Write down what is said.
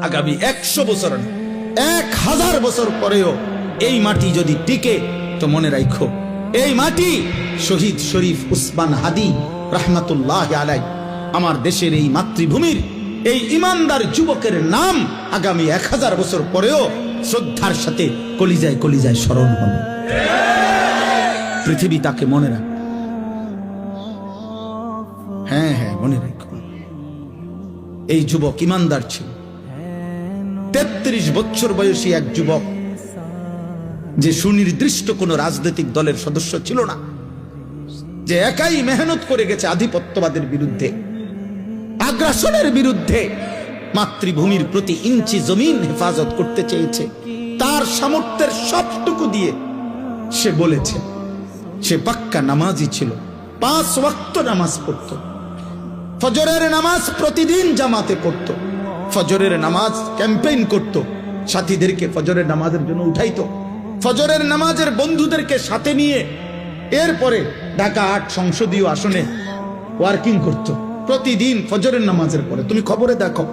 আগামী 100 বছর, 1000 বছর পরেও এই মাটি যদি টিকে, তো মনে রাখো এই মাটি শহীদ শরীফ উসমান হাদি রহমাতুল্লাহ আলাই, আমার দেশের এই মাতৃভূমির এই ইমানদার যুবকের নাম আগামী 1000 বছর পরেও শ্রদ্ধার সাথে কলিজায় কলিজায় স্মরণ হবে। পৃথিবী তাকে মনে রাখে। হ্যাঁ হ্যাঁ, মনে রাখো এই যুবক ইমানদার ছিল। 33 বছর বয়সী এক যুবক, যে সুনির্দিষ্ট কোন রাজনৈতিক দলের সদস্য ছিল না, যে একাই মেহনত করে গেছে আধিপত্যবাদের বিরুদ্ধে, আগ্রাসনের বিরুদ্ধে, মাতৃভূমির প্রতি ইঞ্চি জমিন হেফাজত করতে চেয়েছে। তার সামর্থ্যের সবটুকু দিয়ে সে বলেছে, সে পাক্কা নামাজি ছিল, 5 ওয়াক্ত নামাজ পড়ত, ফজরের নামাজ প্রতিদিন জামাতে পড়ত, ফজরের নামাজ ক্যাম্পেইন করত, সাথীদেরকে ফজরের নামাজের জন্য উঠাইতো, ফজরের নামাজের বন্ধুদেরকে সাথে নিয়ে এরপরে ঢাকা 8 সংসদীয় আসনে ওয়ার্কিং করত প্রতিদিন ফজরের নামাজের পরে। তুমি খবরে দেখো